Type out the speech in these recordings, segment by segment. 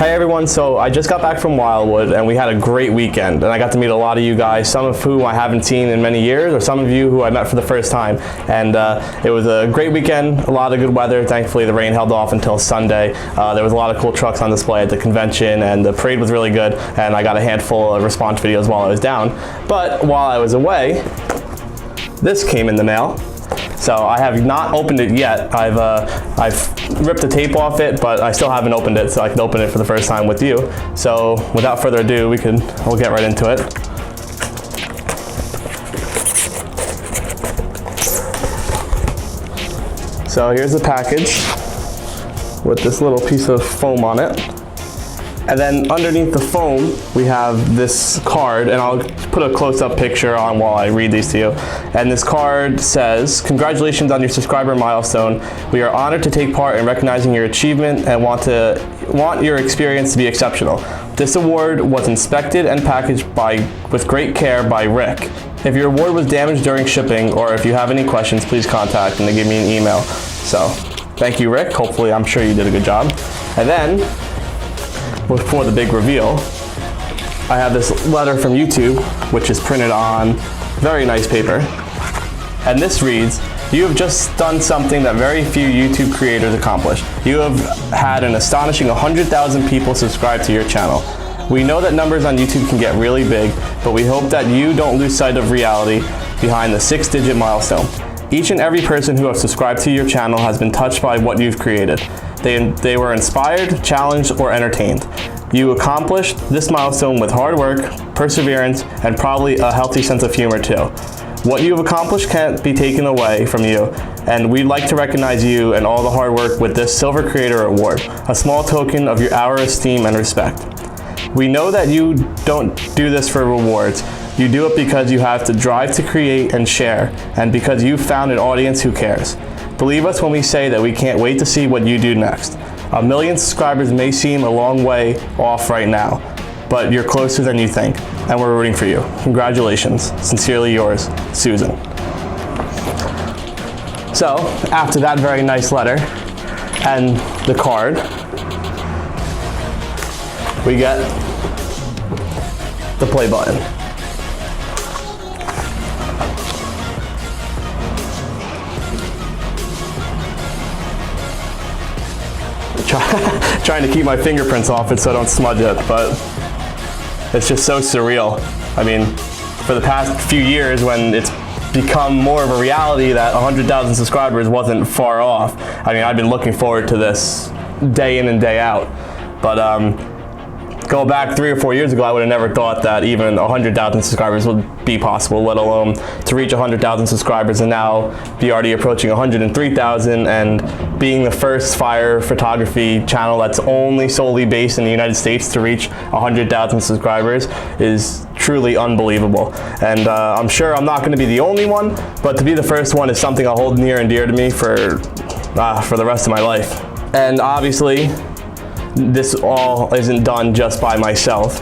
Hi everyone, so I just got back from Wildwood and we had a great weekend and I got to meet a lot of you guys, some of whom I haven't seen in many years or some of you who I met for the first time. And it was a great weekend, a lot of good weather. Thankfully the rain held off until Sunday. There was a lot of cool trucks on display at the convention and the parade was really good, and I got a handful of response videos while I was down. But while I was away, this came in the mail. So I have not opened it yet. I've ripped the tape off it, but I still haven't opened it, so I can open it for the first time with you. So without further ado, we'll get right into it. So here's the package with this little piece of foam on it. And then underneath the foam, we have this card, and I'll put a close-up picture on while I read these to you. And this card says, "Congratulations on your subscriber milestone. We are honored to take part in recognizing your achievement and want your experience to be exceptional. This award was inspected and packaged with great care by Rick. If your award was damaged during shipping, or if you have any questions, please contact and give me an email." So, thank you, Rick. Hopefully, I'm sure you did a good job. And then, before the big reveal, I have this letter from YouTube, which is printed on very nice paper. And this reads, "You have just done something that very few YouTube creators accomplish. You have had an astonishing 100,000 people subscribe to your channel. We know that numbers on YouTube can get really big, but we hope that you don't lose sight of reality behind the 6-digit milestone. Each and every person who has subscribed to your channel has been touched by what you've created. They were inspired, challenged, or entertained. You accomplished this milestone with hard work, perseverance, and probably a healthy sense of humor too. What you have accomplished can't be taken away from you, and we'd like to recognize you and all the hard work with this Silver Creator Award, a small token of our esteem and respect. We know that you don't do this for rewards. You do it because you have the drive to create and share, and because you've found an audience who cares. Believe us when we say that we can't wait to see what you do next. 1 million subscribers may seem a long way off right now, but you're closer than you think, and we're rooting for you. Congratulations. Sincerely yours, Susan." So, after that very nice letter and the card, we get the play button. Trying to keep my fingerprints off it so I don't smudge it, but it's just so surreal. I mean, for the past few years, when it's become more of a reality that 100,000 subscribers wasn't far off, I mean, I've been looking forward to this day in and day out. But go back 3 or 4 years ago, I would have never thought that even 100,000 subscribers would be possible, let alone to reach 100,000 subscribers and now be already approaching 103,000, and being the first fire photography channel that's only solely based in the United States to reach 100,000 subscribers is truly unbelievable. And I'm sure I'm not going to be the only one, but to be the first one is something I'll hold near and dear to me for the rest of my life. And obviously, this all isn't done just by myself.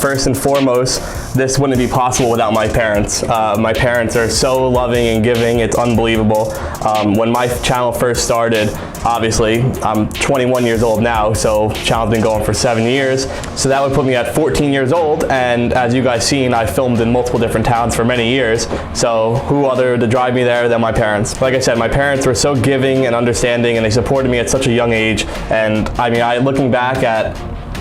First and foremost, this wouldn't be possible without my parents. My parents are so loving and giving, it's unbelievable. When my channel first started, obviously, I'm 21 years old now, so the channel's been going for 7 years. So that would put me at 14 years old, and as you guys seen, I filmed in multiple different towns for many years. So who other to drive me there than my parents? Like I said, my parents were so giving and understanding, and they supported me at such a young age. And I mean, looking back at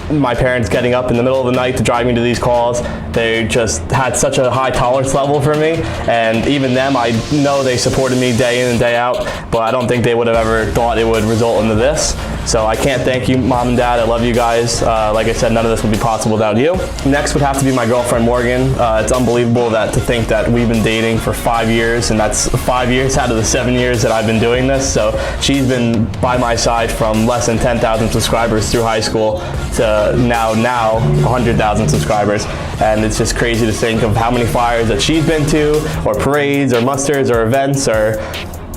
my parents getting up in the middle of the night to drive me to these calls, they just had such a high tolerance level for me, and even them, I know they supported me day in and day out, but I don't think they would have ever thought it would result into this. So I can't thank you, Mom and Dad. I love you guys. Like I said, none of this would be possible without you. Next would have to be my girlfriend, Morgan. It's unbelievable to think that we've been dating for 5 years, and that's 5 years out of the 7 years that I've been doing this. So she's been by my side from less than 10,000 subscribers through high school to now 100,000 subscribers. And it's just crazy to think of how many fires that she's been to, or parades, or musters, or events, or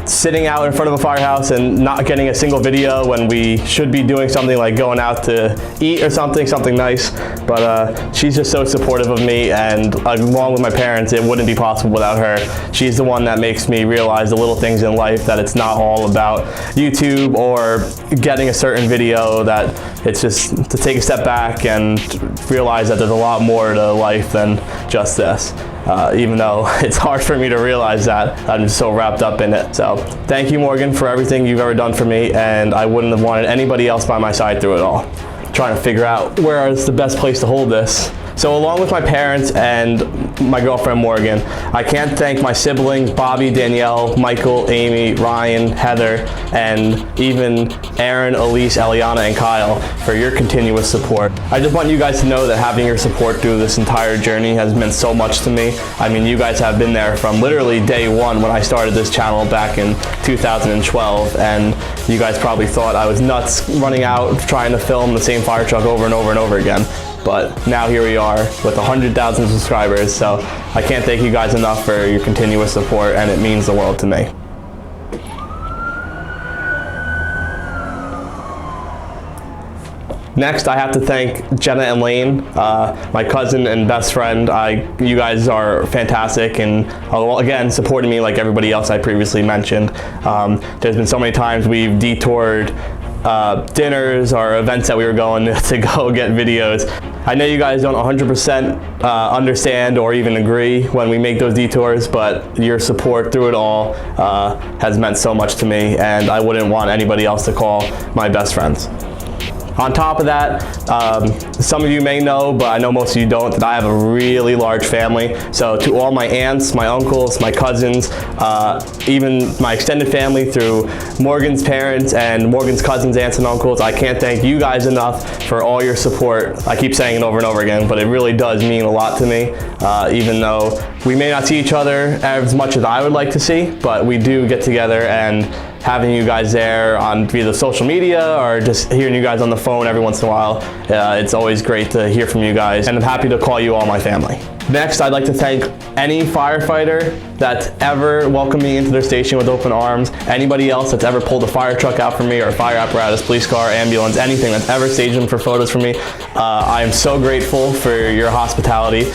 sitting out in front of a firehouse and not getting a single video when we should be doing something like going out to eat or something nice. But she's just so supportive of me, and along with my parents, it wouldn't be possible without her. She's the one that makes me realize the little things in life, that it's not all about YouTube or getting a certain video, that it's just to take a step back and realize that there's a lot more to life than just this. Even though it's hard for me to realize that, I'm just so wrapped up in it. So thank you, Morgan, for everything you've ever done for me, and I wouldn't have wanted anybody else by my side through it all. Trying to figure out where is the best place to hold this. So along with my parents and my girlfriend Morgan, I can't thank my siblings, Bobby, Danielle, Michael, Amy, Ryan, Heather, and even Aaron, Elise, Eliana, and Kyle for your continuous support. I just want you guys to know that having your support through this entire journey has meant so much to me. I mean, you guys have been there from literally day one when I started this channel back in 2012, and you guys probably thought I was nuts running out trying to film the same fire truck over and over and over again. But now here we are with 100,000 subscribers, so I can't thank you guys enough for your continuous support, and it means the world to me. Next, I have to thank Jenna and Lane, my cousin and best friend. You guys are fantastic, and again, supporting me like everybody else I previously mentioned. There's been so many times we've detoured dinners or events that we were going to go get videos. I know you guys don't 100% understand or even agree when we make those detours, but your support through it all has meant so much to me, and I wouldn't want anybody else to call my best friends. On top of that, some of you may know, but I know most of you don't, that I have a really large family. So to all my aunts, my uncles, my cousins, even my extended family through Morgan's parents and Morgan's cousins, aunts, and uncles, I can't thank you guys enough for all your support. I keep saying it over and over again, but it really does mean a lot to me, even though we may not see each other as much as I would like to see, but we do get together, and having you guys there on either social media or just hearing you guys on the phone every once in a while, it's always great to hear from you guys, and I'm happy to call you all my family. Next, I'd like to thank any firefighter that's ever welcomed me into their station with open arms, anybody else that's ever pulled a fire truck out for me, or a fire apparatus, police car, ambulance, anything that's ever staged them for photos for me. I am so grateful for your hospitality.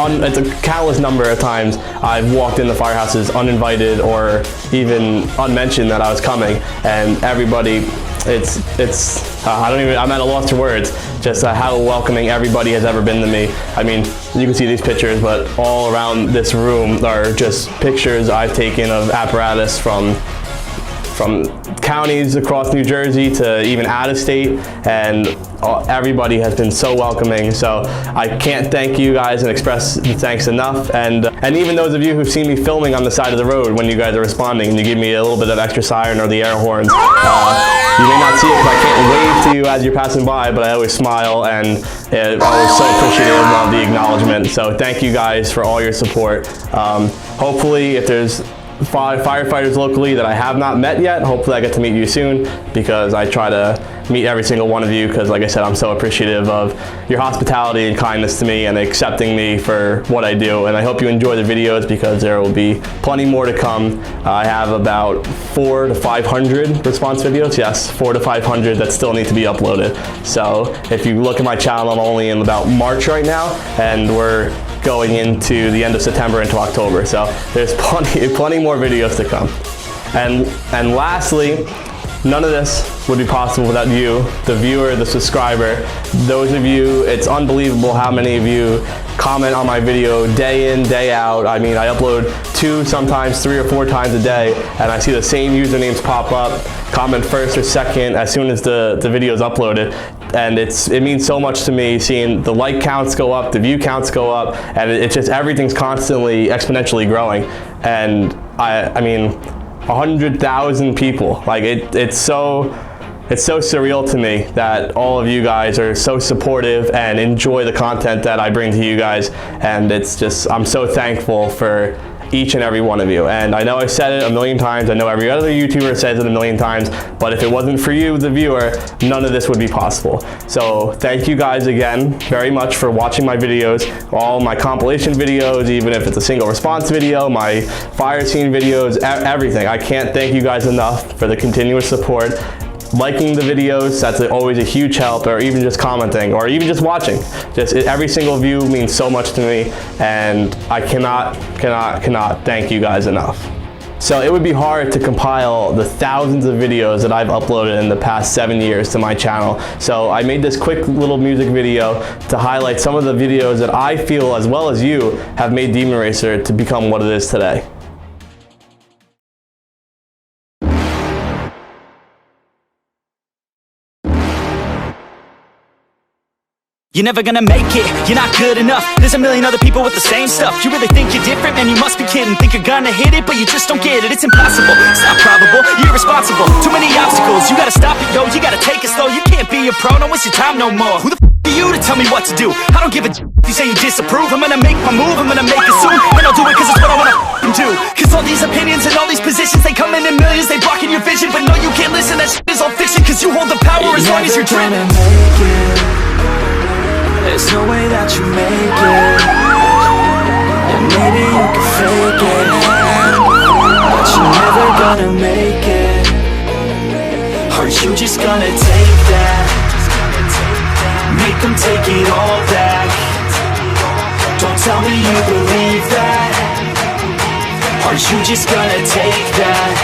It's a countless number of times I've walked into firehouses uninvited or even unmentioned that I was coming, and everybody, I'm at a loss for words, just how welcoming everybody has ever been to me. I mean, you can see these pictures, but all around this room are just pictures I've taken of apparatus from counties across New Jersey to even out of state, and everybody has been so welcoming. So I can't thank you guys and express the thanks enough. And even those of you who've seen me filming on the side of the road when you guys are responding and you give me a little bit of extra siren or the air horns. You may not see it because I can't wave to you as you're passing by, but I always smile, and I'm always so appreciative of the acknowledgement. So thank you guys for all your support. Hopefully, if there's firefighters locally that I have not met yet, hopefully I get to meet you soon, because I try to meet every single one of you, because like I said, I'm so appreciative of your hospitality and kindness to me and accepting me for what I do. And I hope you enjoy the videos, because there will be plenty more to come. I have about 400 to 500 response videos. Yes, 400 to 500 that still need to be uploaded. So if you look at my channel, I'm only in about March right now, and we're going into the end of September into October. So there's plenty more videos to come. And lastly, none of this would be possible without you, the viewer, the subscriber. Those of you, it's unbelievable how many of you comment on my video day in, day out. I mean, I upload 2, sometimes 3 or 4 times a day, and I see the same usernames pop up, comment first or second as soon as the video is uploaded. And it means so much to me seeing the like counts go up, the view counts go up, and it's just everything's constantly exponentially growing. And I mean, 100,000 people, like it's so surreal to me that all of you guys are so supportive and enjoy the content that I bring to you guys. And it's just, I'm so thankful for each and every one of you. And I know I've said it a million times, I know every other YouTuber says it a million times, but if it wasn't for you, the viewer, none of this would be possible. So thank you guys again very much for watching my videos, all my compilation videos, even if it's a single response video, my fire scene videos, everything. I can't thank you guys enough for the continuous support. Liking the videos, that's always a huge help, or even just commenting, or even just watching. Every single view means so much to me, and I cannot thank you guys enough. So it would be hard to compile the thousands of videos that I've uploaded in the past 7 years to my channel. So I made this quick little music video to highlight some of the videos that I feel, as well as you, have made Demon Racer to become what it is today. You're never gonna make it, you're not good enough. There's a million other people with the same stuff. You really think you're different? Man, you must be kidding. Think you're gonna hit it, but you just don't get it. It's impossible, it's not probable, you're irresponsible. Too many obstacles, you gotta stop it, yo. You gotta take it slow, you can't be a pro. Don't waste your time no more. Who the f*** are you to tell me what to do? I don't give a if you say you disapprove. I'm gonna make my move, I'm gonna make it soon. And I'll do it cause it's what I wanna do. Cause all these opinions and all these positions, they come in millions, they blocking your vision. But no, you can't listen, that shit is all fiction. Cause you hold the power as long as you're driven. There's no way that you make it. And maybe you can fake it, but you're never gonna make it. Are you just gonna take that? Make them take it all back. Don't tell me you believe that. Are you just gonna take that?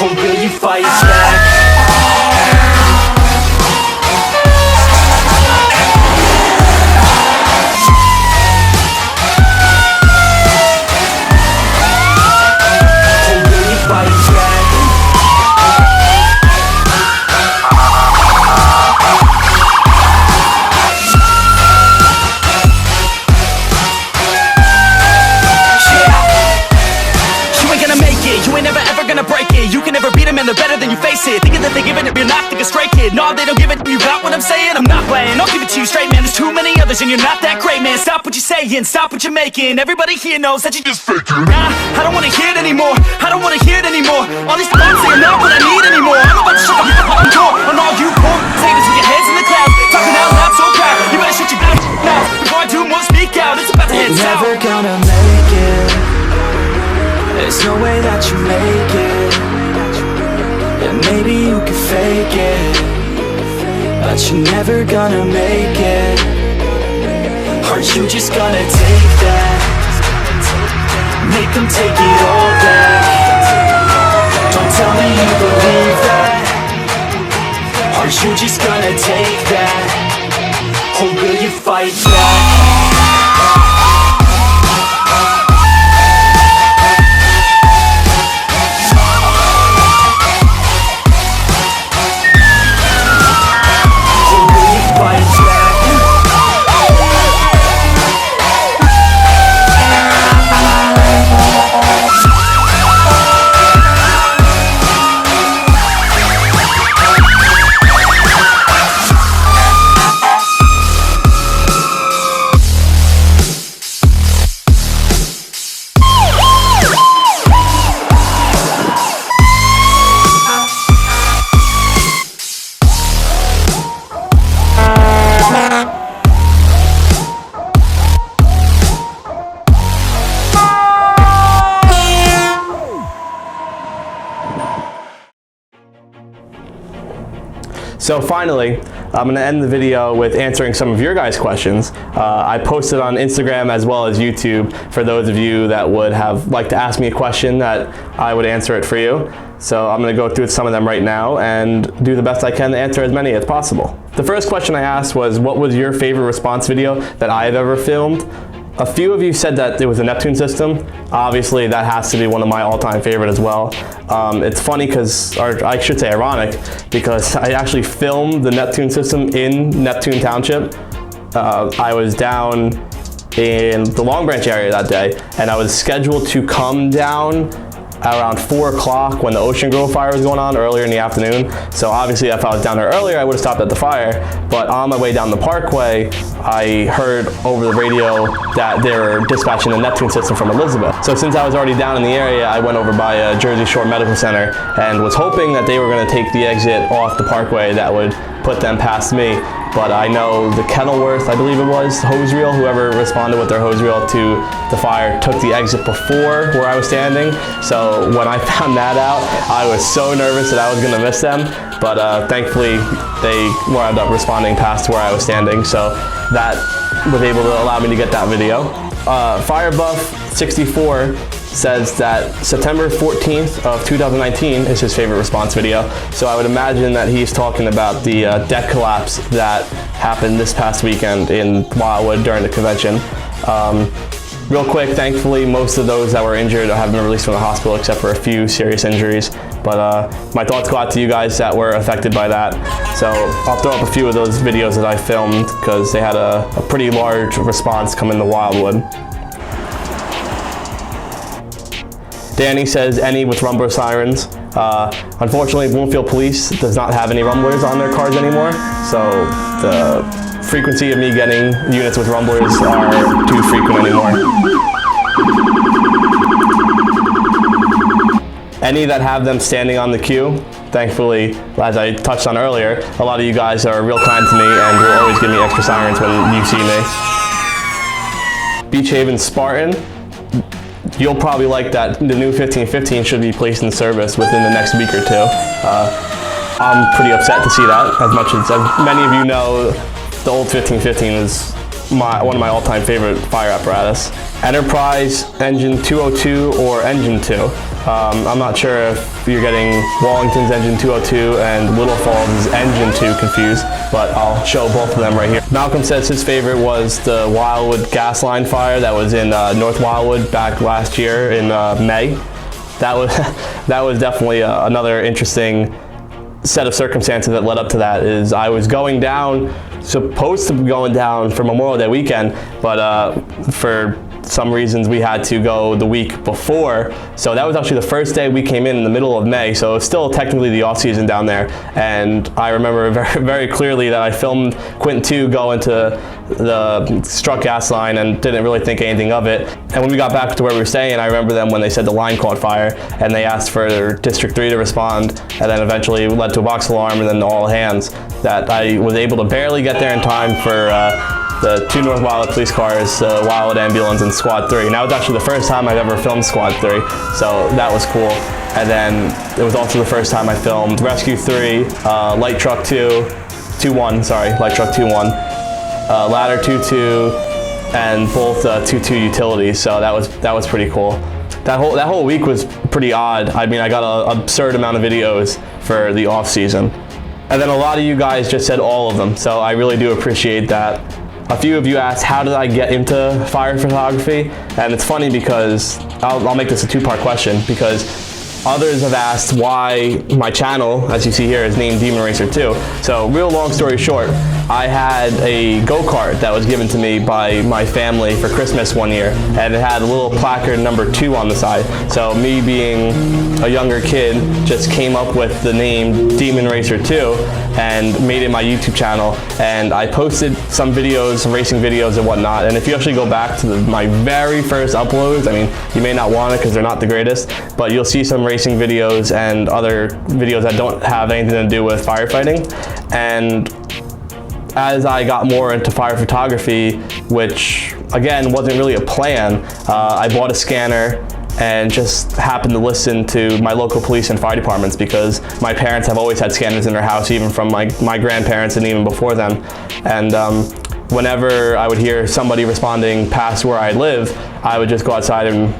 Or will you fight back? They're better than you face it. Thinking that they're giving it, you're not thinking straight, kid. No, they don't give it, you got what I'm saying? I'm not playing, I'll give it to you straight, man. There's too many others and you're not that great, man. Stop what you're saying, stop what you're making. Everybody here knows that you just faking. Nah, I don't wanna hear it anymore, I don't wanna hear it anymore. All these thoughts, they're not what I need anymore. I'm about to shut the fucking door on all you poor haters with your heads in the clouds. Talking out loud so proud, you better shut your mouth before I do more speak out. It's about to head south. You're never gonna make it. There's no way that you make it. And maybe you can fake it, but you're never gonna make it. Are you just gonna take that? Make them take it all back. Don't tell me you believe that. Are you just gonna take that? Or will you fight back? So finally, I'm going to end the video with answering some of your guys' questions. I posted on Instagram as well as YouTube for those of you that would have liked to ask me a question that I would answer it for you. So I'm going to go through some of them right now and do the best I can to answer as many as possible. The first question I asked was, what was your favorite response video that I have ever filmed? A few of you said that it was a Neptune system. Obviously, that has to be one of my all-time favorite as well. It's funny because, or I should say ironic, because I actually filmed the Neptune system in Neptune Township. I was down in the Long Branch area that day, and I was scheduled to come down around 4 o'clock when the Ocean Grove fire was going on earlier in the afternoon. So obviously if I was down there earlier, I would have stopped at the fire. But on my way down the parkway, I heard over the radio that they were dispatching the Neptune system from Elizabeth. So since I was already down in the area, I went over by Jersey Shore Medical Center and was hoping that they were going to take the exit off the parkway that would put them past me. But I know the Kenilworth, I believe it was, hose reel, whoever responded with their hose reel to the fire took the exit before where I was standing. So when I found that out, I was so nervous that I was gonna miss them. But thankfully, they wound up responding past where I was standing. So that was able to allow me to get that video. Firebuff64 says that September 14th of 2019 is his favorite response video. So I would imagine that he's talking about the deck collapse that happened this past weekend in Wildwood during the convention. Real quick, thankfully, most of those that were injured have been released from the hospital except for a few serious injuries. But my thoughts go out to you guys that were affected by that. So I'll throw up a few of those videos that I filmed because they had a pretty large response come into Wildwood. Danny says any with rumbler sirens. Unfortunately, Bloomfield Police does not have any rumblers on their cars anymore, so the frequency of me getting units with rumblers are too frequent anymore. Any that have them standing on the queue, thankfully, as I touched on earlier, a lot of you guys are real kind to me and will always give me extra sirens when you see me. Beach Haven Spartan. You'll probably like that the new 1515 should be placed in service within the next week or two. I'm pretty upset to see that, as much as many of you know, the old 1515 is one of my all-time favorite fire apparatus. Enterprise Engine 202 or Engine 2. I'm not sure if you're getting Wallington's Engine 202 and Little Falls' Engine 2 confused, but I'll show both of them right here. Malcolm says his favorite was the Wildwood gas line fire that was in North Wildwood back last year in May. That was definitely another interesting set of circumstances that led up to that. Is I was supposed to be going down for Memorial Day weekend, but for some reasons we had to go the week before. So that was actually the first day we came in the middle of May. So it's still technically the off season down there. And I remember very, very clearly that I filmed Quint 2 go into the struck gas line and didn't really think anything of it. And when we got back to where we were staying, I remember them when they said the line caught fire and they asked for District 3 to respond, and then eventually led to a box alarm and then all hands, that I was able to barely get there in time for the 2 North Wildwood police cars, Wildwood ambulance, and Squad 3. And that was actually the first time I've ever filmed Squad 3, so that was cool. And then it was also the first time I filmed Rescue 3, Light Truck 2-1, Light Truck 2-1, Ladder 2-2, and both 2-2 utilities. So that was pretty cool. That whole week was pretty odd. I mean, I got an absurd amount of videos for the off season. And then a lot of you guys just said all of them, so I really do appreciate that. A few of you asked, how did I get into fire photography? And it's funny because, I'll make this a two-part question, because others have asked why my channel, as you see here, is named Demon Racer 2. So real long story short, I had a go-kart that was given to me by my family for Christmas one year, and it had a little placard number 2 on the side. So me being a younger kid just came up with the name Demon Racer 2 and made it my YouTube channel, and I posted some videos, some racing videos and whatnot. And if you actually go back to my very first uploads, I mean, you may not want it because they're not the greatest, but you'll see some racing videos and other videos that don't have anything to do with firefighting. And as I got more into fire photography, which again wasn't really a plan, I bought a scanner and just happened to listen to my local police and fire departments, because my parents have always had scanners in their house, even from my grandparents and even before them. And whenever I would hear somebody responding past where I live, I would just go outside and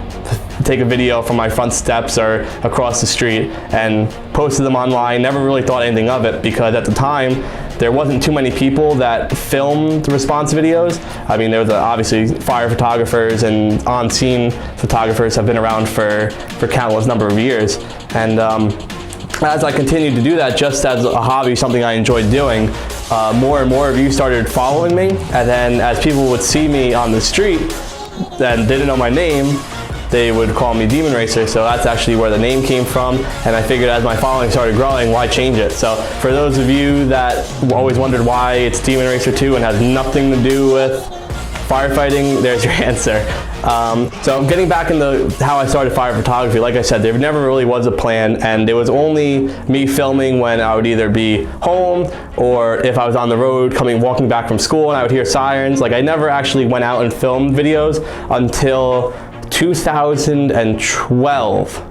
take a video from my front steps or across the street and posted them online. Never really thought anything of it, because at the time there wasn't too many people that filmed response videos. I mean, there was obviously fire photographers and on-scene photographers have been around for countless number of years. And as I continued to do that just as a hobby, something I enjoyed doing, more and more of you started following me. And then as people would see me on the street and didn't know my name, they would call me Demon Racer, so that's actually where the name came from, and I figured as my following started growing, why change it? So for those of you that always wondered why it's Demon Racer 2 and has nothing to do with firefighting, there's your answer. So getting back into how I started fire photography, like I said, there never really was a plan, and it was only me filming when I would either be home or if I was on the road walking back from school and I would hear sirens. Like, I never actually went out and filmed videos until 2012.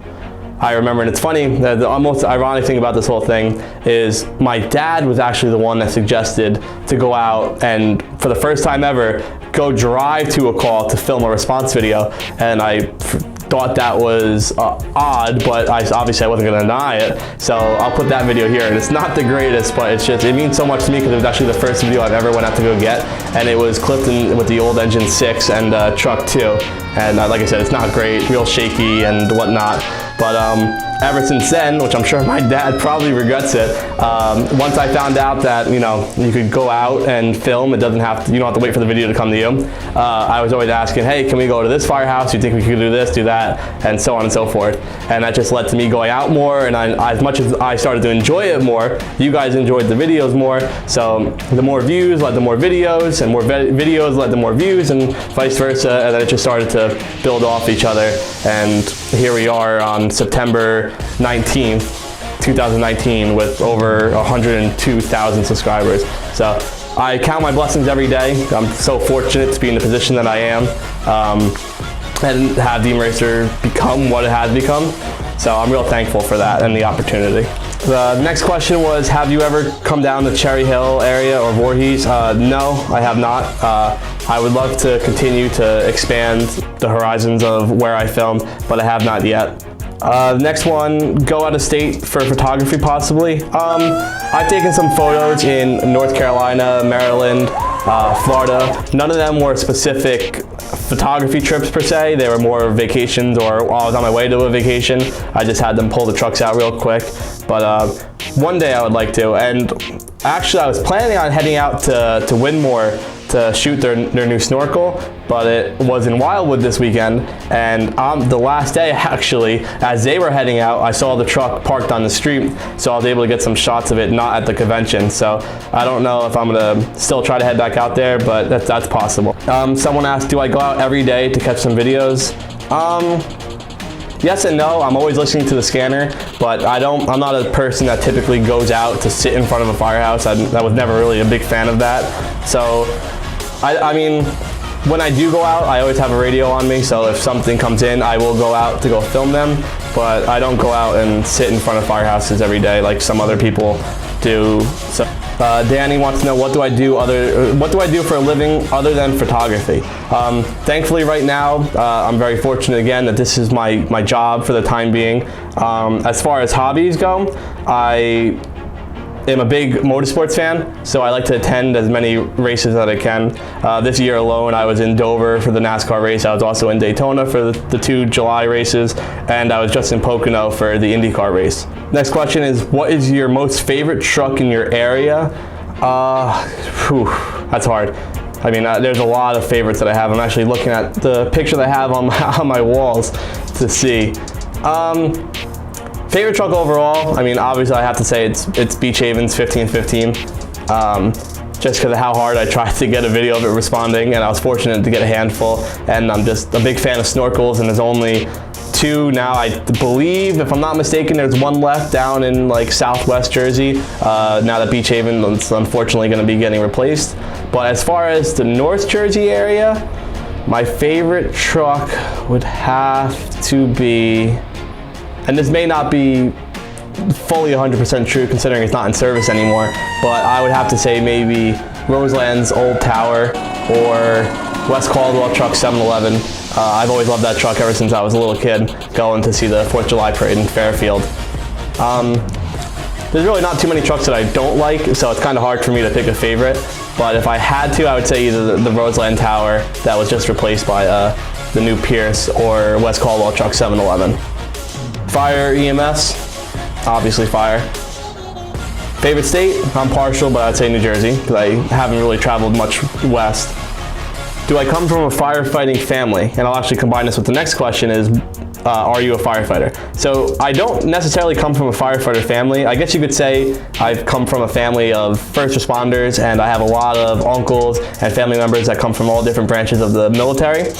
I remember, and it's funny, the almost ironic thing about this whole thing is my dad was actually the one that suggested to go out and, for the first time ever, go drive to a call to film a response video. And I thought that was odd, but obviously I wasn't gonna deny it. So I'll put that video here, and it's not the greatest, but it means so much to me because it was actually the first video I've ever went out to go get, and it was clipped in with the old engine 6 and truck 2. And like I said, it's not great, real shaky and whatnot. But ever since then, which I'm sure my dad probably regrets it, once I found out that, you know, you could go out and film, you don't have to wait for the video to come to you. I was always asking, hey, can we go to this firehouse? You think we could do this, do that, and so on and so forth. And that just led to me going out more, and as much as I started to enjoy it more, you guys enjoyed the videos more. So the more views led to more videos, and more videos led to more views, and vice versa, and then it just started to build off each other. And here we are on September 19th, 2019 with over 102,000 subscribers. So I count my blessings every day. I'm so fortunate to be in the position that I am and have Demon Racer become what it has become. So I'm real thankful for that and the opportunity. The next question was, have you ever come down the Cherry Hill area or Voorhees? No, I have not. I would love to continue to expand the horizons of where I film, but I have not yet. The next one, go out of state for photography possibly. I've taken some photos in North Carolina, Maryland, Florida. None of them were specific photography trips per se. They were more vacations, or while I was on my way to a vacation, I just had them pull the trucks out real quick. But one day I would like to. And actually I was planning on heading out to Windmore to shoot their new snorkel, but it was in Wildwood this weekend, and on the last day actually, as they were heading out, I saw the truck parked on the street, so I was able to get some shots of it not at the convention. So I don't know if I'm gonna still try to head back out there, but that's possible. Someone asked, do I go out every day to catch some videos? Yes and no. I'm always listening to the scanner, but I'm not a person that typically goes out to sit in front of a firehouse. I was never really a big fan of that. So I mean, when I do go out, I always have a radio on me, so if something comes in, I will go out to go film them, but I don't go out and sit in front of firehouses every day like some other people do. So, Danny wants to know, what do I do for a living other than photography? Thankfully right now, I'm very fortunate again that this is my job for the time being. As far as hobbies go, I am a big motorsports fan, so I like to attend as many races as I can. This year alone, I was in Dover for the NASCAR race. I was also in Daytona for the 2 July races, and I was just in Pocono for the IndyCar race. Next question is, what is your most favorite truck in your area? That's hard. I mean, there's a lot of favorites that I have. I'm actually looking at the picture that I have on my walls to see. Favorite truck overall, I mean, obviously I have to say it's Beach Haven's 1515, just because of how hard I tried to get a video of it responding, and I was fortunate to get a handful, and I'm just a big fan of snorkels, and there's only 2 now, I believe, if I'm not mistaken, there's 1 left down in like Southwest Jersey, now that Beach Haven is unfortunately going to be getting replaced. But as far as the North Jersey area, my favorite truck would have to be, and this may not be fully 100% true considering it's not in service anymore, but I would have to say maybe Roseland's old Tower or West Caldwell Truck 711. I've always loved that truck ever since I was a little kid going to see the 4th of July parade in Fairfield. There's really not too many trucks that I don't like, so it's kind of hard for me to pick a favorite, but if I had to, I would say either the Roseland Tower that was just replaced by the new Pierce, or West Caldwell Truck 711. Fire EMS, obviously fire. Favorite state, I'm partial, but I'd say New Jersey, because I haven't really traveled much west. do I come from a firefighting family? And I'll actually combine this with the next question is, are you a firefighter? So I don't necessarily come from a firefighter family. I guess you could say I've come from a family of first responders, and I have a lot of uncles and family members that come from all different branches of the military.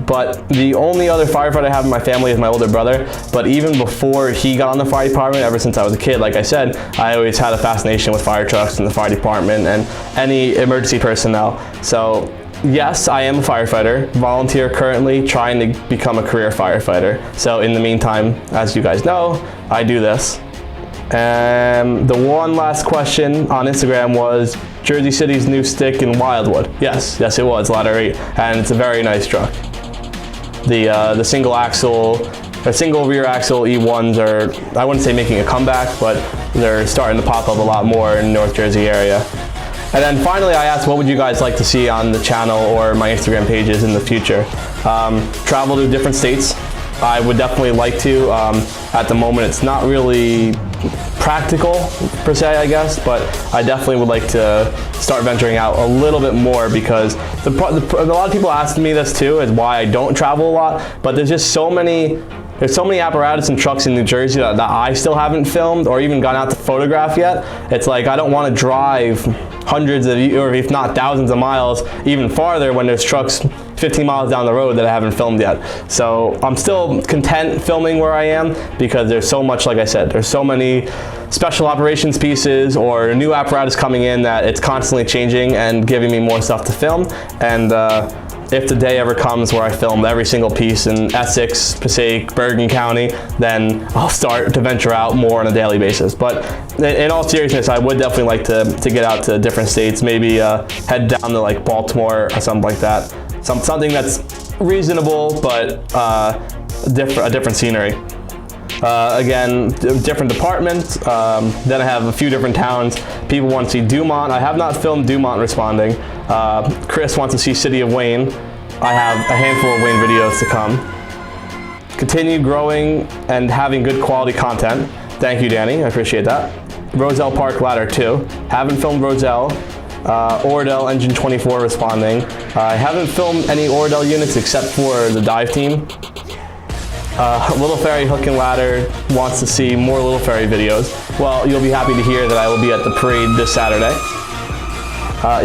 But the only other firefighter I have in my family is my older brother. But even before he got on the fire department, ever since I was a kid, like I said, I always had a fascination with fire trucks and the fire department and any emergency personnel. So yes, I am a firefighter, volunteer currently, trying to become a career firefighter. So in the meantime, as you guys know, I do this. And the one last question on Instagram was Jersey City's new stick in Wildwood. Yes, it was, ladder 8, and it's a very nice truck. The single rear axle E1s are, I wouldn't say making a comeback, but they're starting to pop up a lot more in North Jersey area. And then finally, I asked, what would you guys like to see on the channel or my Instagram pages in the future? Travel to different states. I would definitely like to. At the moment, it's not really practical per se, I guess, but I definitely would like to start venturing out a little bit more, because a lot of people ask me this too, is why I don't travel a lot, but there's just so many apparatus and trucks in New Jersey that I still haven't filmed or even gone out to photograph yet. It's like I don't want to drive hundreds of, or if not thousands of miles, even farther when there's trucks 15 miles down the road that I haven't filmed yet. So I'm still content filming where I am, because there's so much, like I said, there's so many special operations pieces or new apparatus coming in that it's constantly changing and giving me more stuff to film. And if the day ever comes where I film every single piece in Essex, Passaic, Bergen County, then I'll start to venture out more on a daily basis. But in all seriousness, I would definitely like to get out to different states, maybe head down to like Baltimore or something like that. Something that's reasonable, but a different scenery. Again, different departments. Then I have a few different towns. People want to see Dumont. I have not filmed Dumont responding. Chris wants to see City of Wayne. I have a handful of Wayne videos to come. Continue growing and having good quality content. Thank you, Danny. I appreciate that. Roselle Park Ladder 2. Haven't filmed Roselle. Oradell Engine 24 responding. I haven't filmed any Oradell units except for the dive team. Little Ferry Hook and Ladder wants to see more Little Ferry videos. Well, you'll be happy to hear that I will be at the parade this Saturday.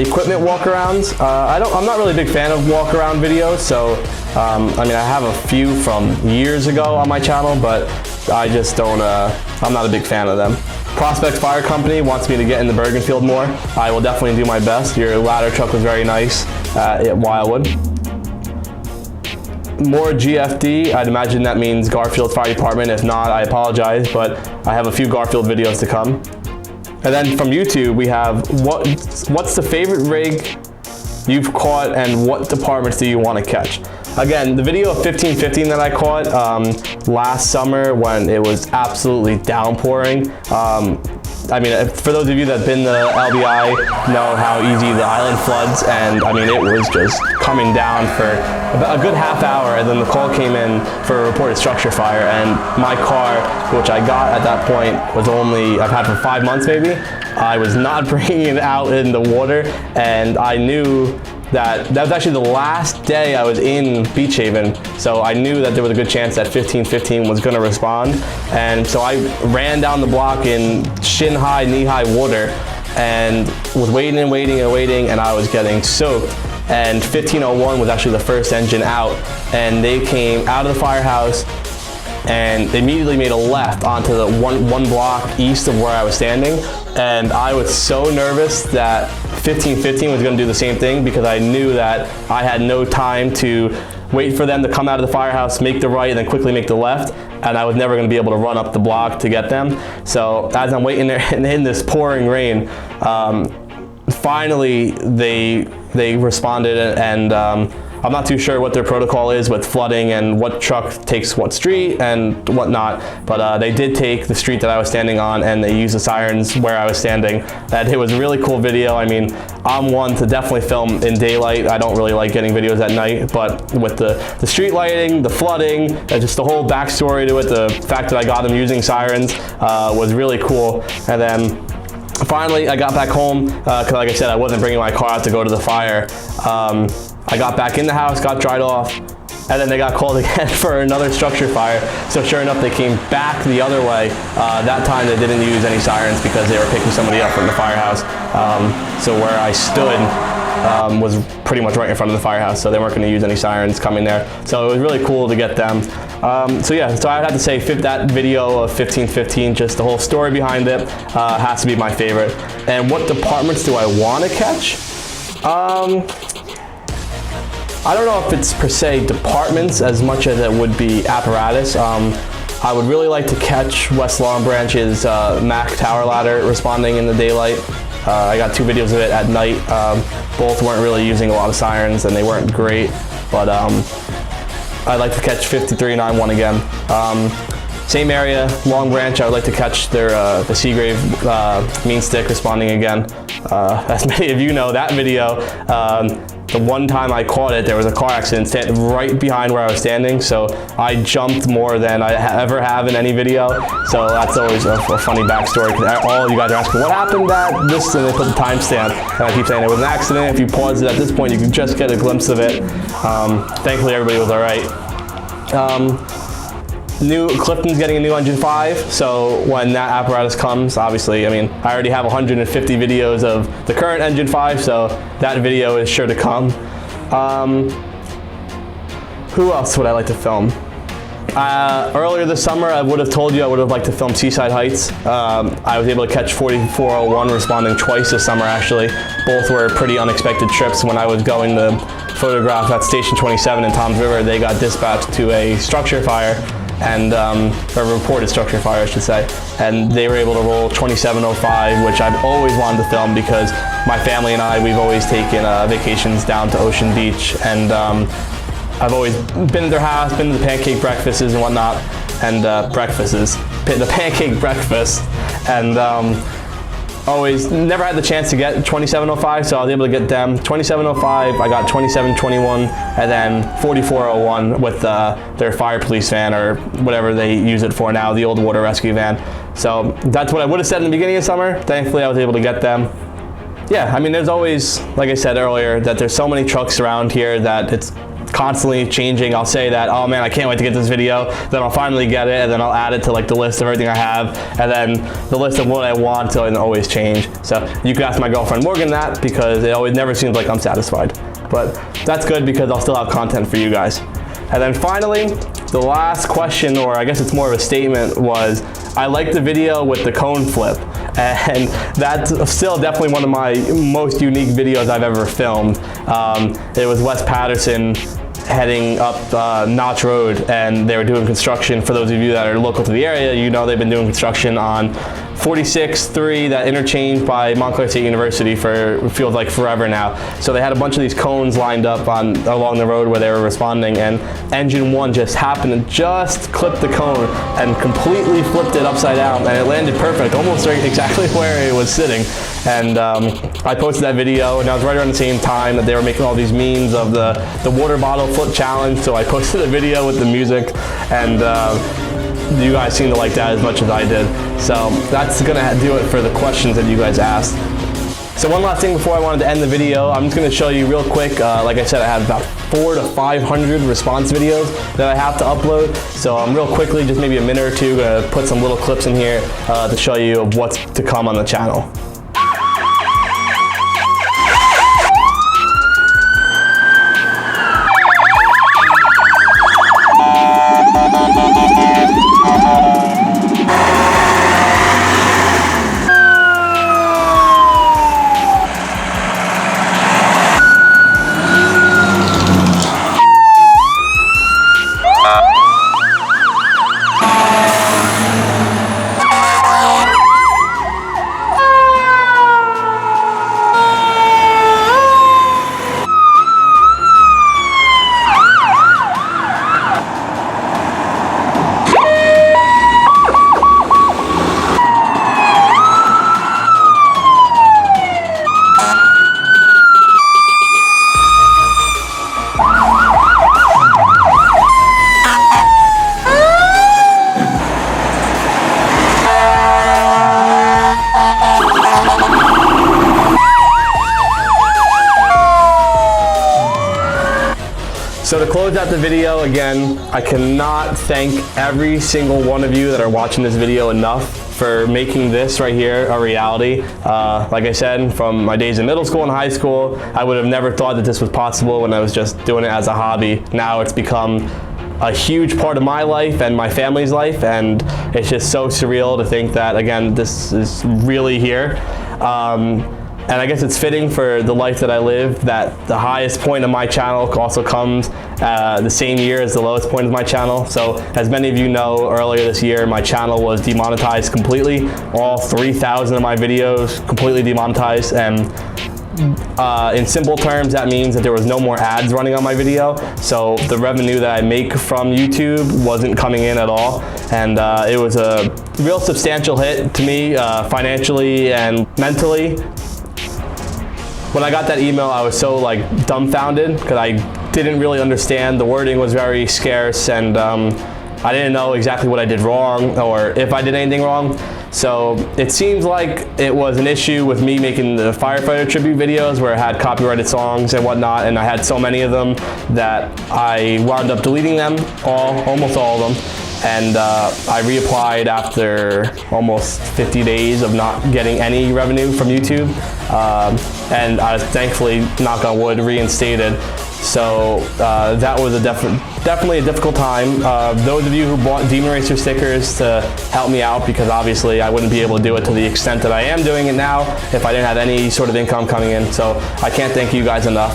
Equipment walkarounds. I'm not really a big fan of walkaround videos, so I mean, I have a few from years ago on my channel, but I just don't, I'm not a big fan of them. Prospect Fire Company wants me to get in the Bergenfield more. I will definitely do my best. Your ladder truck was very nice at Wildwood. More GFD, I'd imagine that means Garfield Fire Department. If not, I apologize, but I have a few Garfield videos to come. And then from YouTube, we have what's the favorite rig you've caught and what departments do you want to catch? Again, the video of 1515 that I caught last summer when it was absolutely downpouring. I mean, for those of you that have been to LBI know how easy the island floods, and I mean, it was just coming down for about a good half hour, and then the call came in for a reported structure fire, and my car, which I got at that point, was only, I've had for 5 months maybe, I was not bringing it out in the water, and I knew that was actually the last day I was in Beach Haven, so I knew that there was a good chance that 1515 was going to respond, and so I ran down the block in shin-high, knee-high water, and was waiting and waiting and waiting, and I was getting soaked. And 1501 was actually the first engine out, and they came out of the firehouse and they immediately made a left onto the one block east of where I was standing, and I was so nervous that 1515 was going to do the same thing, because I knew that I had no time to wait for them to come out of the firehouse, make the right, and then quickly make the left, and I was never going to be able to run up the block to get them. So as I'm waiting there in this pouring rain, finally they responded, and I'm not too sure what their protocol is with flooding and what truck takes what street and whatnot, but they did take the street that I was standing on, and they used the sirens where I was standing. And it was a really cool video. I mean, I'm one to definitely film in daylight. I don't really like getting videos at night, but with the street lighting, the flooding, just the whole backstory to it, the fact that I got them using sirens was really cool. And then finally, I got back home, because like I said, I wasn't bringing my car out to go to the fire. I got back in the house, got dried off, and then they got called again for another structure fire. So sure enough, they came back the other way. That time they didn't use any sirens because they were picking somebody up from the firehouse. So where I stood was pretty much right in front of the firehouse, so they weren't going to use any sirens coming there. So it was really cool to get them. So yeah, so I'd have to say that video of 1515, just the whole story behind it, has to be my favorite. And what departments do I want to catch? I don't know if it's per se departments as much as it would be apparatus. I would really like to catch West Long Branch's Mac tower ladder responding in the daylight. I got 2 videos of it at night. Both weren't really using a lot of sirens and they weren't great, but I'd like to catch 5391 again. Same area, Long Branch, I would like to catch their the Seagrave mean stick responding again. As many of you know, that video, the one time I caught it, there was a car accident right behind where I was standing, so I jumped more than I ever have in any video. So that's always a funny backstory, because all you guys are asking, what happened at this, and they put the timestamp, and I keep saying it was an accident. If you pause it at this point, you can just get a glimpse of it. Thankfully, everybody was all right. Clifton's getting a new engine 5, so when that apparatus comes, obviously, I mean, I already have 150 videos of the current engine 5, so that video is sure to come. Who else would I like to film? Earlier this summer, I would have told you I would have liked to film Seaside Heights. I was able to catch 4401 responding twice this summer, actually. Both were pretty unexpected trips. When I was going to photograph at Station 27 in Toms River, they got dispatched to a structure fire, and a reported structure fire, I should say, and they were able to roll 2705, which I've always wanted to film because my family and I, we've always taken vacations down to Ocean Beach, and I've always been to their house, been to the pancake breakfasts and whatnot, and the pancake breakfast, and always never had the chance to get 2705, so I was able to get them 2705. I got 2721, and then 4401 with their fire police van, or whatever they use it for now, the old water rescue van. So that's what I would have said in the beginning of summer. Thankfully, I was able to get them. Yeah, I mean, there's always, like I said earlier, that there's so many trucks around here that it's constantly changing. I'll say that, oh man, I can't wait to get this video, then I'll finally get it, and then I'll add it to like the list of everything I have, and then the list of what I want to always change. So you can ask my girlfriend Morgan that, because it always never seems like I'm satisfied. But that's good because I'll still have content for you guys. And then finally, the last question, or I guess it's more of a statement, was I liked the video with the cone flip, and that's still definitely one of my most unique videos I've ever filmed. It was Wes Patterson heading up Notch Road, and they were doing construction. For those of you that are local to the area, you know they've been doing construction on 46-3, that interchange by Montclair State University, for feels like forever now. So they had a bunch of these cones lined up along the road where they were responding, and engine 1 just happened to just clip the cone and completely flipped it upside down, and it landed perfect, almost right exactly where it was sitting. And I posted that video, and that was right around the same time that they were making all these memes of the water bottle flip challenge. So I posted a video with the music, and you guys seem to like that as much as I did. So that's gonna do it for the questions that you guys asked. So one last thing before I wanted to end the video, I'm just gonna show you real quick. Like I said, I have about 400 to 500 response videos that I have to upload. So I'm real quickly, just maybe a minute or two, gonna put some little clips in here to show you of what's to come on the channel. So to close out the video, again, I cannot thank every single one of you that are watching this video enough for making this right here a reality. Like I said, from my days in middle school and high school, I would have never thought that this was possible when I was just doing it as a hobby. Now it's become a huge part of my life and my family's life, and it's just so surreal to think that, again, this is really here. And I guess it's fitting for the life that I live that the highest point of my channel also comes the same year as the lowest point of my channel. So as many of you know, earlier this year, my channel was demonetized completely. All 3,000 of my videos completely demonetized. And in simple terms, that means that there was no more ads running on my video. So the revenue that I make from YouTube wasn't coming in at all. And it was a real substantial hit to me financially and mentally. When I got that email, I was so dumbfounded because I didn't really understand. The wording was very scarce, and I didn't know exactly what I did wrong or if I did anything wrong. So it seems like it was an issue with me making the Firefighter tribute videos where I had copyrighted songs and whatnot, and I had so many of them that I wound up deleting them almost all of them. And I reapplied after almost 50 days of not getting any revenue from YouTube. And I was thankfully, knock on wood, reinstated. So that was definitely a difficult time. Those of you who bought Demon Racer stickers to help me out, because obviously I wouldn't be able to do it to the extent that I am doing it now if I didn't have any sort of income coming in. So I can't thank you guys enough.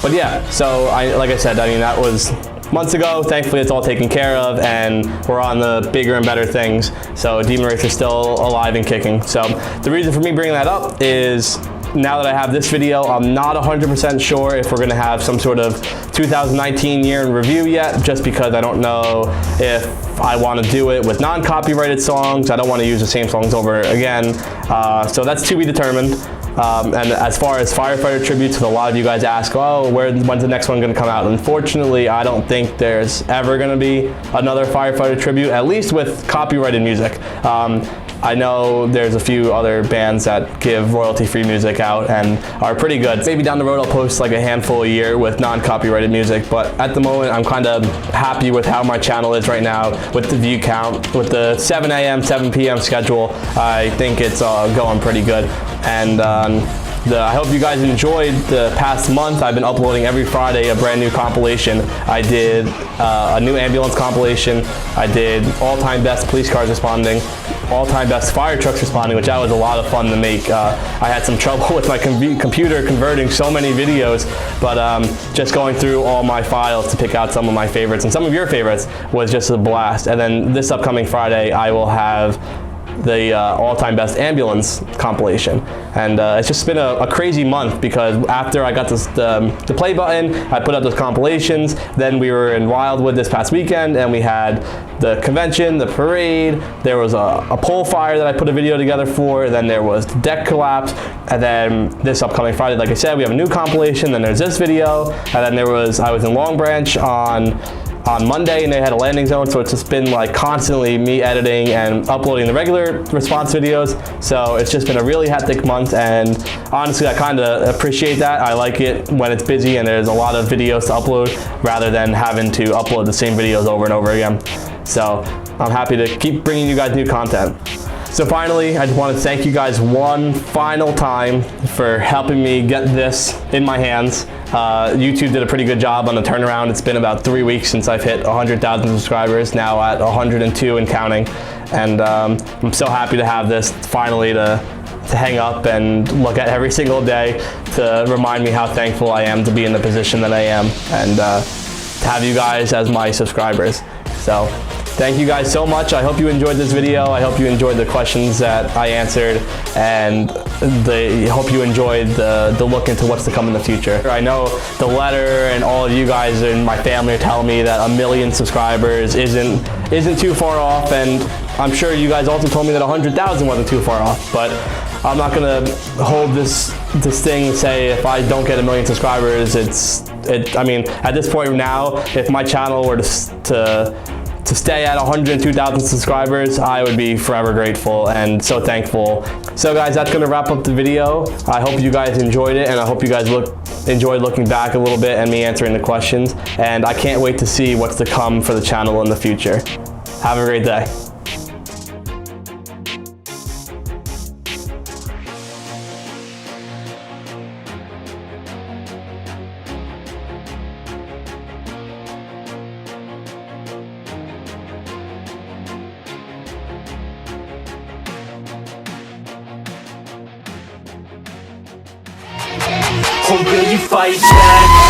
But yeah, so like I said, I mean, that was months ago. Thankfully, it's all taken care of, and we're on the bigger and better things. So Demon Racer is still alive and kicking. So the reason for me bringing that up is now that I have this video, I'm not 100% sure if we're gonna have some sort of 2019 year in review yet, just because I don't know if I wanna do it with non-copyrighted songs. I don't wanna use the same songs over again. So that's to be determined. And as far as Firefighter tributes, a lot of you guys ask, oh, when's the next one going to come out? Unfortunately, I don't think there's ever going to be another Firefighter tribute, at least with copyrighted music. I know there's a few other bands that give royalty-free music out and are pretty good. Maybe down the road I'll post like a handful a year with non-copyrighted music, but at the moment I'm kind of happy with how my channel is right now with the view count. With the 7 a.m., 7 p.m. schedule, I think it's going pretty good. And I hope you guys enjoyed the past month. I've been uploading every Friday a brand new compilation. I did a new ambulance compilation. I did all-time best police cars responding, all-time best fire trucks responding, which that was a lot of fun to make. I had some trouble with my computer converting so many videos, but just going through all my files to pick out some of my favorites and some of your favorites was just a blast. And then this upcoming Friday, I will have the all-time best ambulance compilation, and it's just been a crazy month because after I got the play button, I put out those compilations. Then we were in Wildwood this past weekend, and we had the convention, the parade. There was a pole fire that I put a video together for. Then there was the deck collapse, and then this upcoming Friday, like I said, we have a new compilation. Then there's this video, and then I was in Long Branch on Monday, and they had a landing zone, so it's just been like constantly me editing and uploading the regular response videos. So it's just been a really hectic month, and honestly I kind of appreciate that. I like it when it's busy and there's a lot of videos to upload rather than having to upload the same videos over and over again. So I'm happy to keep bringing you guys new content. So finally, I just want to thank you guys one final time for helping me get this in my hands. YouTube did a pretty good job on the turnaround. It's been about 3 weeks since I've hit 100,000 subscribers, now at 102 and counting. And I'm so happy to have this finally to hang up and look at every single day to remind me how thankful I am to be in the position that I am, and to have you guys as my subscribers. So thank you guys so much. I hope you enjoyed this video. I hope you enjoyed the questions that I answered, and I hope you enjoyed the look into what's to come in the future. I know the letter and all of you guys in my family are telling me that 1 million subscribers isn't too far off, and I'm sure you guys also told me that 100,000 wasn't too far off, but I'm not gonna hold this thing and say if I don't get 1 million subscribers, I mean, at this point now, if my channel were to to stay at 102,000 subscribers, I would be forever grateful and so thankful. So guys, that's gonna wrap up the video. I hope you guys enjoyed it, and I hope you guys enjoyed looking back a little bit and me answering the questions. And I can't wait to see what's to come for the channel in the future. Have a great day. Or will you fight back?